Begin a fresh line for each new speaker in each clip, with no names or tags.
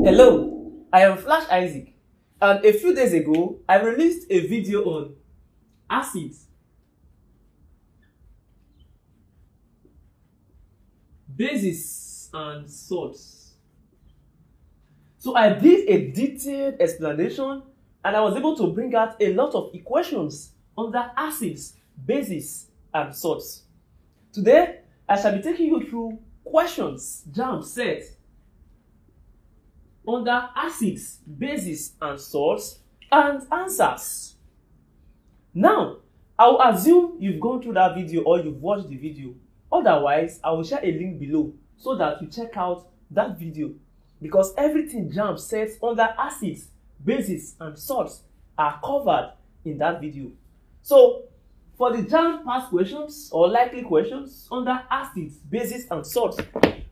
Hello, I am Flash Isaac, and a few days ago, I released a video on acids, bases, and salts. So I did a detailed explanation, and I was able to bring out a lot of equations under acids, bases, and salts. Today, I shall be taking you through questions JAMB set under acids, bases, and salts, and answers. Now, I will assume you've gone through that video or you've watched the video. Otherwise, I will share a link below so that you check out that video, because everything JAMB sets under acids, bases, and salts are covered in that video. So, for the JAMB past questions or likely questions under acids, bases, and salts,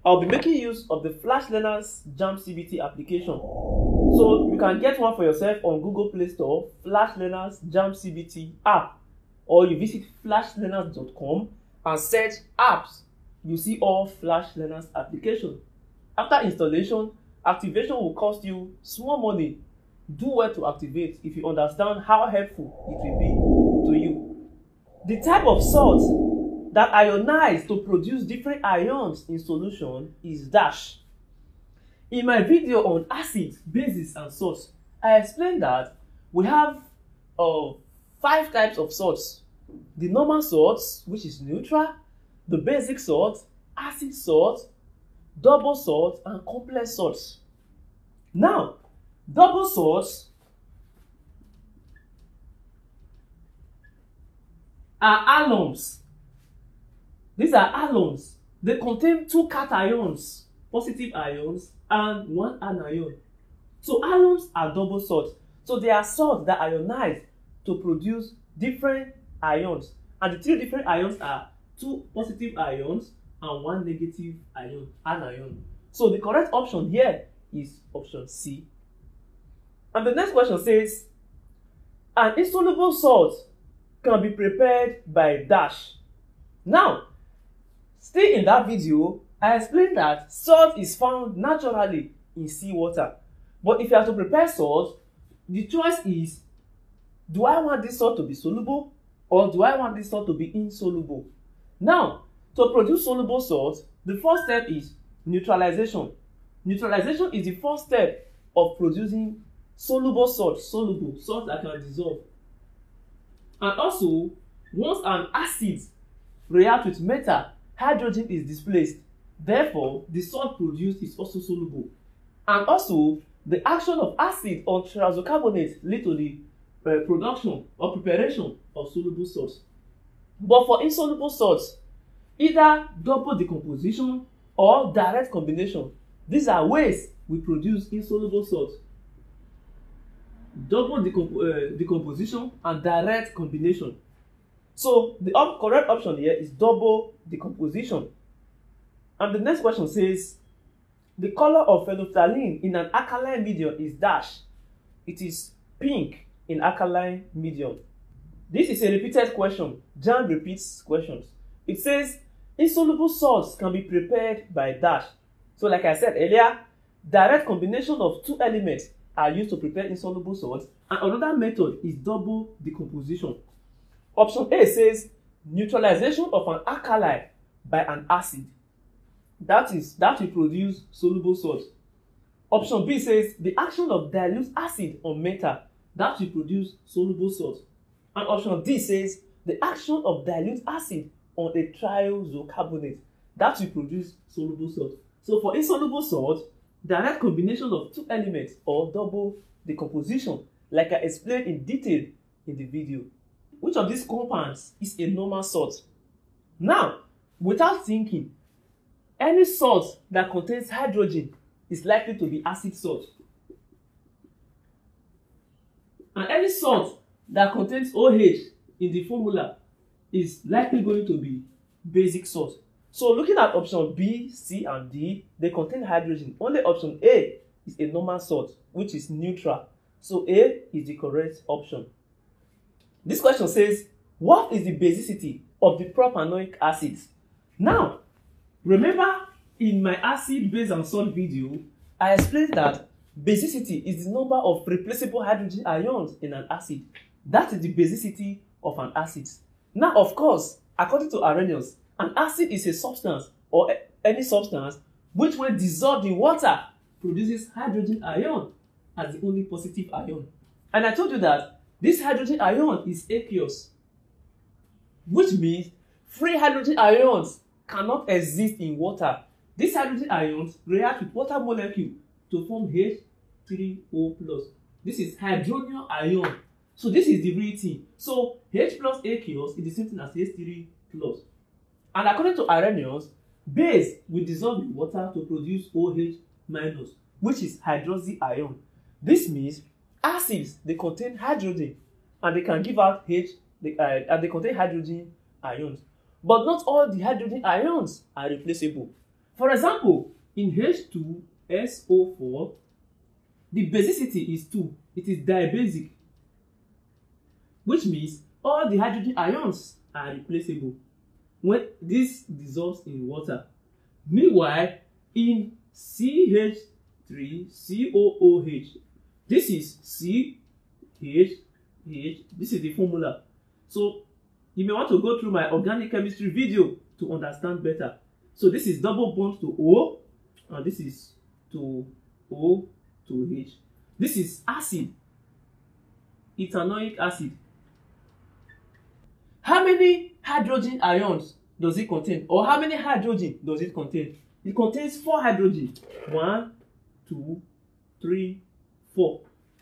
I'll be making use of the Flash Learners JAMB CBT application. So you can get one for yourself on Google Play Store, Flash Learners JAMB CBT app, or you visit flashlearners.com and search apps. You see all Flash Learners application. After installation, activation will cost you small money. Do well to activate if you understand how helpful it will be to you. The type of salt that ionize to produce different ions in solution is dash. In my video on acids, bases, and salts, I explained that we have 5 types of salts. The normal salts, which is neutral, the basic salt, acid salt, double salt, and complex salts. Now, double salts are alums. These are alums. They contain 2 cations, positive ions, and 1 anion. So alums are double salts. So they are salts that ionize to produce different ions. And the 3 different ions are 2 positive ions and 1 negative ion, anion. So the correct option here is option C. And the next question says, an insoluble salt can be prepared by dash. Now, still in that video, I explained that salt is found naturally in seawater. But if you have to prepare salt, the choice is, do I want this salt to be soluble or do I want this salt to be insoluble? Now, to produce soluble salt, the first step is neutralization. Neutralization is the first step of producing soluble salt that can dissolve. And also, once an acid reacts with metal, hydrogen is displaced. Therefore, the salt produced is also soluble. And also, the action of acid on triazocarbonate leads to the production or preparation of soluble salts. But for insoluble salts, either double decomposition or direct combination. These are ways we produce insoluble salts. Double decomposition and direct combination. So the correct option here is double decomposition. And the next question says, the color of phenolphthalein in an alkaline medium is dash. It is pink in alkaline medium. This is a repeated question. JAMB repeats questions. It says, insoluble salts can be prepared by dash. So like I said earlier, direct combination of 2 elements are used to prepare insoluble salts, and another method is double decomposition. Option A says neutralization of an alkali by an acid. That will produce soluble salt. Option B says the action of dilute acid on metal. That will produce soluble salt. And option D says the action of dilute acid on a triazocarbonate. That will produce soluble salt. So for insoluble salt, direct combination of 2 elements or double decomposition, like I explained in detail in the video. Which of these compounds is a normal salt? Now, without thinking, any salt that contains hydrogen is likely to be acid salt. And any salt that contains OH in the formula is likely going to be basic salt. So looking at option B, C, and D, they contain hydrogen. Only option A is a normal salt, which is neutral. So A is the correct option. This question says, what is the basicity of the propanoic acids? Now, remember in my acid, base, and salt video, I explained that Basicity is the number of replaceable hydrogen ions in an acid. That is the basicity of an acid. Now, of course, according to Arrhenius, an acid is a substance or any substance which, when dissolved in water, produces hydrogen ion as the only positive ion. And I told you that this hydrogen ion is aqueous, which means free hydrogen ions cannot exist in water. These hydrogen ions react with water molecule to form H3O+. This is hydronium ion. So this is the real thing. So H plus aqueous is the same thing as H3+. And according to Arrhenius, base will dissolve in water to produce OH-, which is hydroxy ion. This means acids, they contain hydrogen and they can give out and they contain hydrogen ions. But not all the hydrogen ions are replaceable. For example, in H2SO4, the basicity is 2. It is dibasic, which means all the hydrogen ions are replaceable when this dissolves in water. Meanwhile, in CH3COOH, this is CH, this is the formula. So you may want to go through my organic chemistry video to understand better. So this is double bond to O, and this is to O to H. This is acid, ethanoic acid. How many hydrogen ions does it contain? Or how many hydrogen does it contain? It contains 4 hydrogen. 1, 2, 3, 4.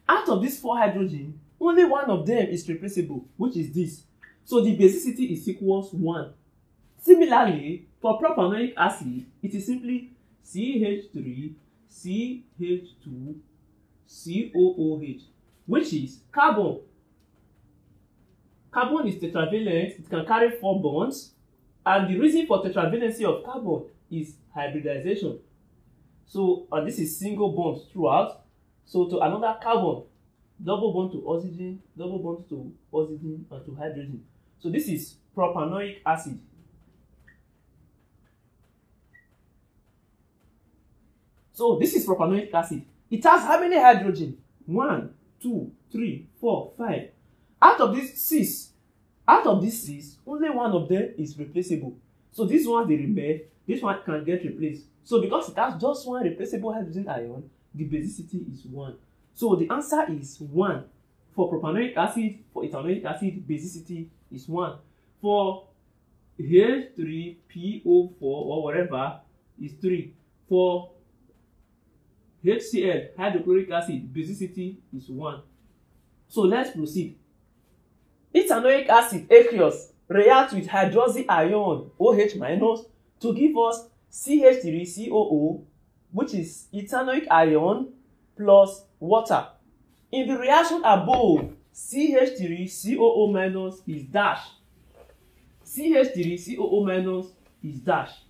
Out of these 4 hydrogen, only one of them is replaceable, which is this. So the basicity is equals 1. Similarly, for propanoic acid, it is simply CH3, CH2, COOH, which is carbon. Carbon is tetravalent, it can carry 4 bonds, and the reason for tetravalency of carbon is hybridization. So, and this is single bond throughout. So to another carbon, double bond to oxygen, double bond to oxygen and to hydrogen. So this is propanoic acid. So this is propanoic acid. It has how many hydrogen? 1, 2, 3, 4, 5. Out of these 6, only one of them is replaceable. So this one they remain, this one can get replaced. So because it has just one replaceable hydrogen ion, the basicity is 1. So the answer is 1. For propanoic acid, for ethanoic acid, basicity is 1. For H3PO4 or whatever is 3. For HCl, hydrochloric acid, basicity is 1. So let's proceed. Ethanoic acid, aqueous, reacts with hydroxy ion, OH- to give us CH3COO, which is ethanoic ion plus water. In the reaction above, CH3COO- is dash. CH3COO- is dash.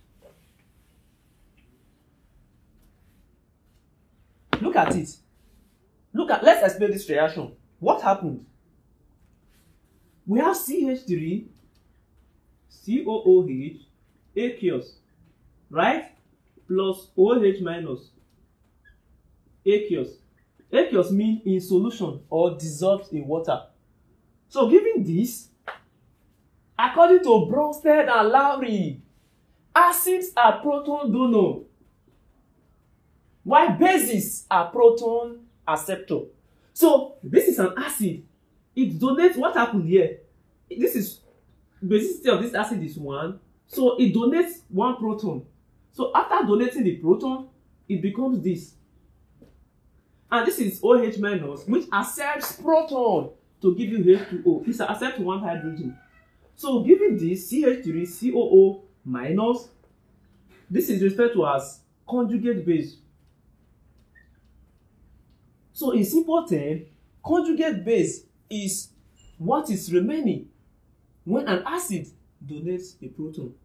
Look at it. Let's explain this reaction. What happened? We have CH3, COOH, aqueous, right? Plus OH-, aqueous. Aqueous means in solution or dissolved in water. So given this, according to Bronsted and Lowry, acids are proton donor, while bases are proton acceptor. So this is an acid. It donates. What happened here? This is basicity of this acid is 1. So it donates 1 proton. So after donating the proton, it becomes this. And this is OH-, which accepts proton to give you H2O. It accepts 1 hydrogen. So given this CH3COO-, this is referred to as conjugate base. So in simple terms, conjugate base is what is remaining when an acid donates a proton.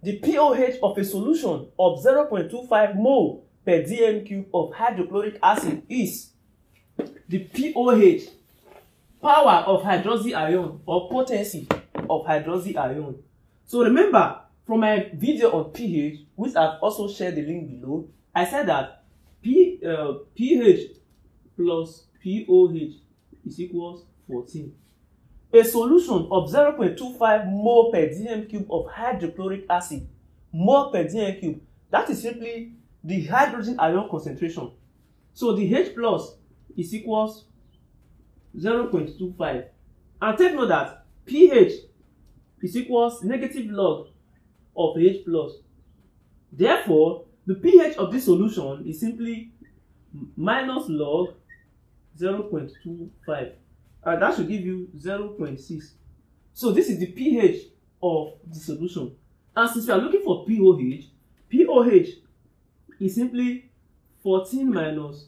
The pOH of a solution of 0.25 mole per dm cube of hydrochloric acid is the pOH, power of hydroxy ion or potency of hydroxy ion. So remember from my video on pH, which I've also shared the link below, I said that pH plus POH is equals 14. A solution of 0.25 mole per dm cube of hydrochloric acid, mole per dm cube, that is simply the hydrogen ion concentration. So the H plus is equals 0.25. And take note that pH is equals negative log of H plus. Therefore, the pH of this solution is simply minus log 0.25. And that should give you 0.6. So this is the pH of the solution. And since we are looking for POH is simply 14 minus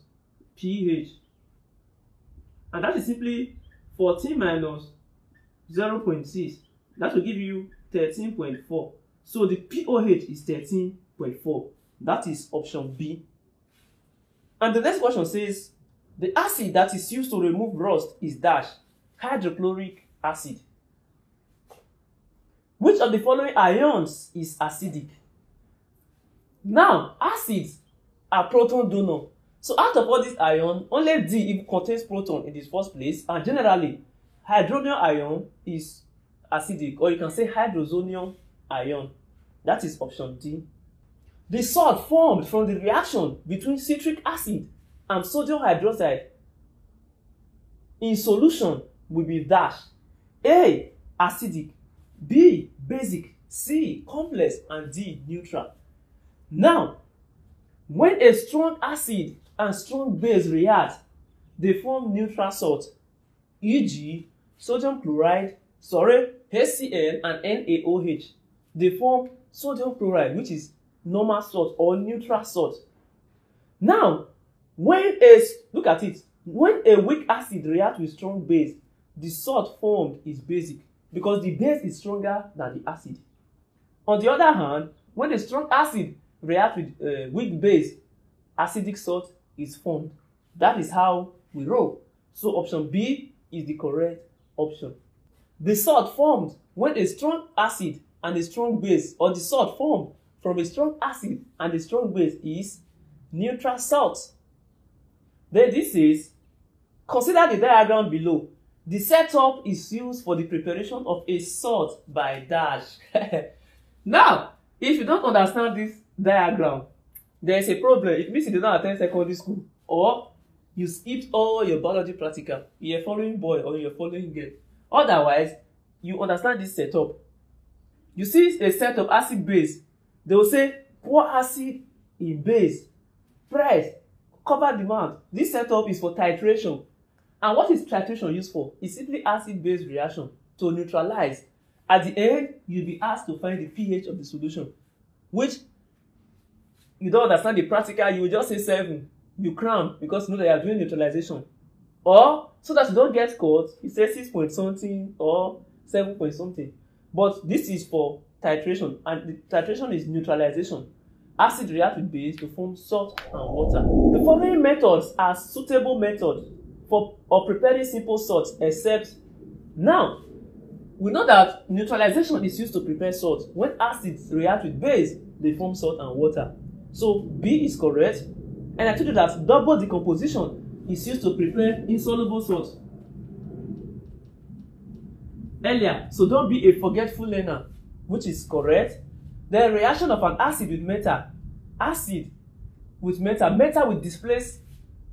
pH. And that is simply 14 minus 0.6. That will give you 13.4. So the POH is 13.4. That is option B. And the next question says, the acid that is used to remove rust is dash hydrochloric acid. Which of the following ions is acidic? Now, acids are proton donor. So out of all these ions, only D contains proton in the first place, and generally, hydronium ion is acidic, or you can say hydrozonium ion. That is option D. The salt formed from the reaction between citric acid and sodium hydroxide in solution will be dash A. Acidic, B. Basic, C. Complex, and D. Neutral. Now, when a strong acid and strong base react, they form neutral salt, e.g. sodium chloride, HCl and NaOH. They form sodium chloride, which is normal salt or neutral salt. Now, look at it, when a weak acid reacts with strong base, the salt formed is basic because the base is stronger than the acid. On the other hand, when a strong acid reacts with weak base, acidic salt is formed. That is how we roll. So option B is the correct option. The salt formed when a strong acid and a strong base, or the salt formed from a strong acid and a strong base, is neutral salt. Then this is, consider the diagram below. The setup is used for the preparation of a salt by dash. Now, if you don't understand this diagram, there is a problem. It means you did not attend secondary school, or you skipped all your biology practical. You're following boy or you're following girl. Otherwise, you understand this setup. You see a set of acid base. They will say pour acid in base, press, cover the mouth. This setup is for titration. And what is titration used for? It's simply acid-base reaction to neutralize. At the end, you'll be asked to find the pH of the solution, which you don't understand the practical, you will just say 7. You cram because you know that you are doing neutralization. Or, so that you don't get caught, you say 6 point something or 7 point something. But this is for titration, and the titration is neutralization. Acid reacts with base to form salt and water. The following methods are suitable methods for preparing simple salts, except now we know that neutralization is used to prepare salt. When acids react with base, they form salt and water. So B is correct. And I told you that double decomposition is used to prepare insoluble salt earlier. So don't be a forgetful learner, which is correct. The reaction of an acid with metal. Acid with metal. Metal will displace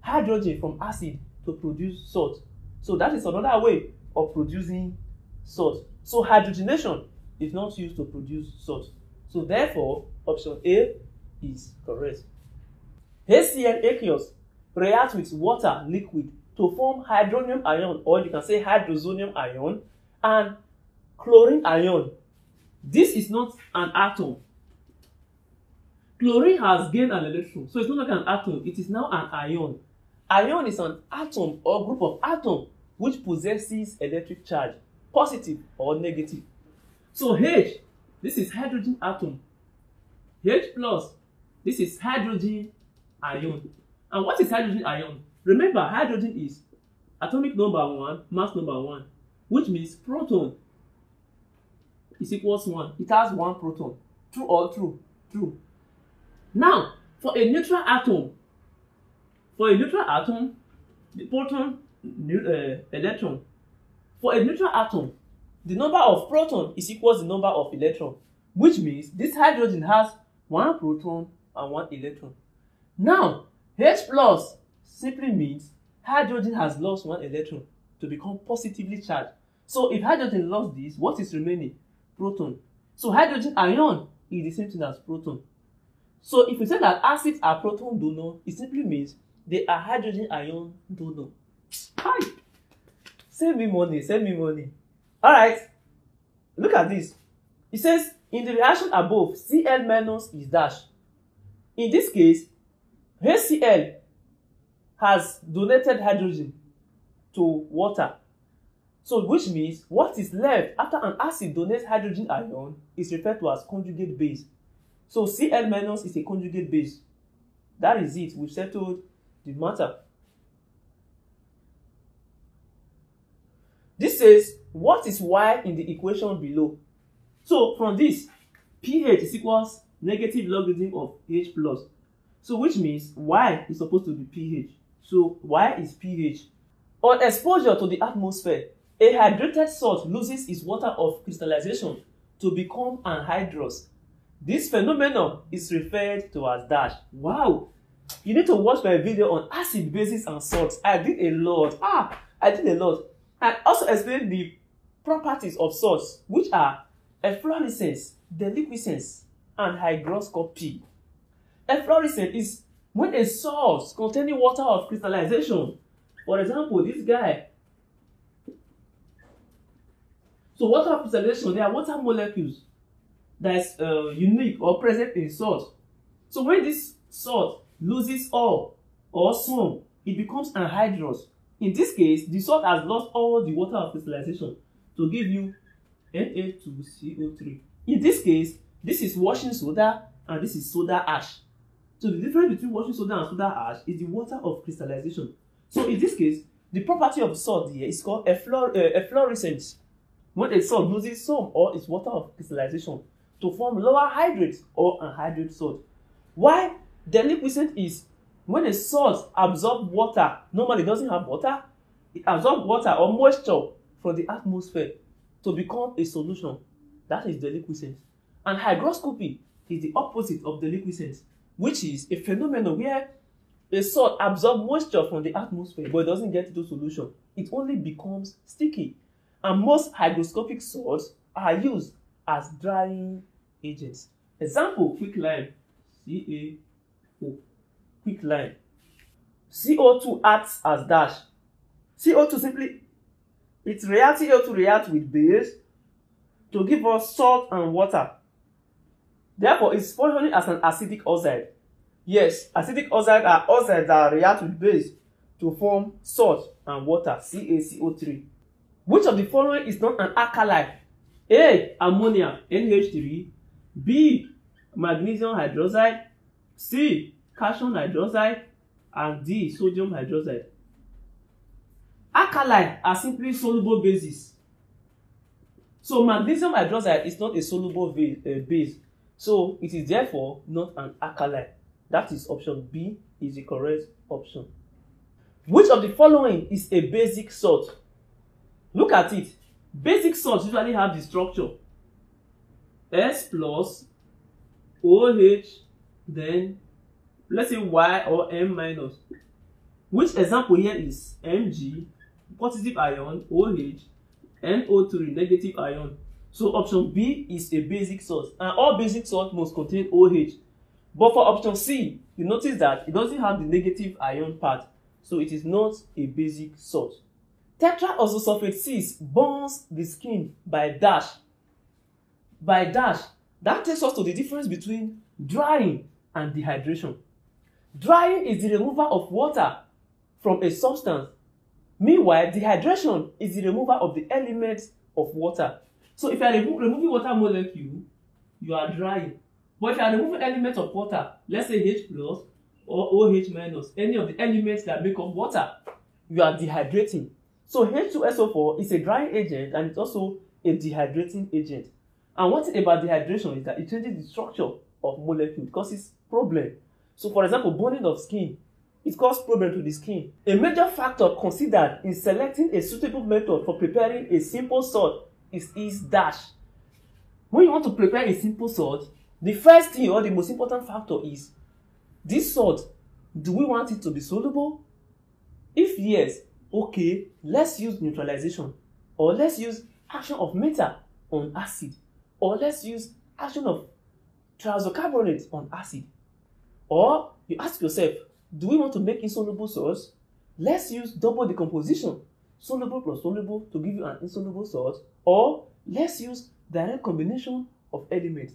hydrogen from acid to produce salt. So that is another way of producing salt. So hydrogenation is not used to produce salt. So therefore, option A is correct. HCl aqueous reacts with water liquid to form hydronium ion, or you can say hydrozonium ion, and chlorine ion. This is not an atom. Chlorine has gained an electron, so it's not like an atom, it is now an ion. Ion is an atom or group of atoms which possesses electric charge, positive or negative. So H, this is hydrogen atom. H plus, this is hydrogen ion. And what is hydrogen ion? Remember, hydrogen is atomic number 1, mass number 1, which means proton is equals 1. It has 1 proton. True or true? True. Now, for a neutral atom, For a neutral atom, the proton, electron. For a neutral atom, the number of proton is equals the number of electron, which means this hydrogen has one proton and one electron. Now, H plus simply means hydrogen has lost one electron to become positively charged. So if hydrogen lost this, what is remaining? Proton. So hydrogen ion is the same thing as proton. So if we say that acids are proton donor, it simply means they are hydrogen ion donor. Hi! Send me money, send me money. Alright, look at this. It says, in the reaction above, Cl minus is dash. In this case, HCl has donated hydrogen to water. So which means what is left after an acid donates hydrogen ion is referred to as conjugate base. So Cl minus is a conjugate base. That is it. We've settled the matter. This says, what is Y in the equation below? So from this, pH is equals negative logarithm of H plus. So which means Y is supposed to be pH. So Y is pH. On exposure to the atmosphere, a hydrated salt loses its water of crystallization to become anhydrous. This phenomenon is referred to as dash. Wow! You need to watch my video on acid, bases, and salts. I did a lot. I also explained the properties of salts, which are efflorescence, deliquescence, and hygroscopy. Efflorescence is when a salt containing water of crystallization, for example, this guy. So water of crystallization, they are water molecules that is unique or present in salt. So when this salt loses all or some, it becomes anhydrous. In this case, the salt has lost all the water of crystallization to give you Na2CO3. In this case, this is washing soda and this is soda ash. So the difference between washing soda and soda ash is the water of crystallization. So in this case, the property of salt here is called efflorescence. When a salt loses some or its water of crystallization to form lower hydrate or anhydrate salt. Why deliquescent is when a salt absorbs water, normally it doesn't have water, it absorbs water or moisture from the atmosphere to become a solution. That is deliquescence. And hygroscopy is the opposite of deliquescence, which is a phenomenon where a salt absorbs moisture from the atmosphere but it doesn't get into solution. It only becomes sticky. And most hygroscopic salts are used as drying agents. Example, quicklime, CaO, quicklime. CO2 acts as dash. CO2 simply, it reacts, CO2 reacts with base to give us salt and water. Therefore, it's functioning as an acidic oxide. Yes, acidic oxides are oxides that react with base to form salt and water, CaCO3. Which of the following is not an alkali? A. Ammonia, NH3. B. Magnesium hydroxide. C. Calcium hydroxide. And D. Sodium hydroxide. Alkali are simply soluble bases. So magnesium hydroxide is not a soluble base. So it is therefore not an alkali. That is option B is the correct option. Which of the following is a basic salt? Look at it. Basic salts usually have the structure S plus OH, then let's say Y or M minus. Which example here is Mg, positive ion, OH, NO3, negative ion. So option B is a basic salt. And all basic salts must contain OH. But for option C, you notice that it doesn't have the negative ion part. So it is not a basic salt. Tetraoxosulfate 6 burns the skin by dash. By dash. That takes us to the difference between drying and dehydration. Drying is the removal of water from a substance. Meanwhile, dehydration is the removal of the elements of water. So if you are removing water molecule, you are drying. But if you are removing elements of water, let's say H plus or OH minus, any of the elements that make up water, you are dehydrating. So H2SO4 is a drying agent and it's also a dehydrating agent. And one thing about dehydration is that it changes the structure of molecule, it causes problem. So for example, burning of skin it causes problem to the skin. A major factor considered in selecting a suitable method for preparing a simple salt is dash. When you want to prepare a simple salt, the first thing or the most important factor is this salt, do we want it to be soluble? If yes, okay, let's use neutralization, or let's use action of metal on acid, or let's use action of triazocarbonate on acid. Or you ask yourself, do we want to make insoluble salts? Let's use double decomposition, soluble plus soluble, to give you an insoluble salt, or let's use direct combination of elements.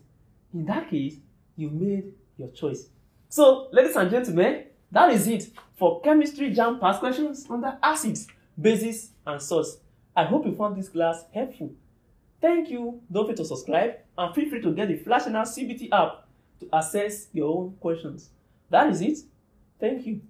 In that case, you made your choice. So, ladies and gentlemen, that is it for chemistry jam past questions under acids, bases, and salts. I hope you found this class helpful. Thank you. Don't forget to subscribe and feel free to get the Flash Journal CBT app to access your own questions. That is it. Thank you.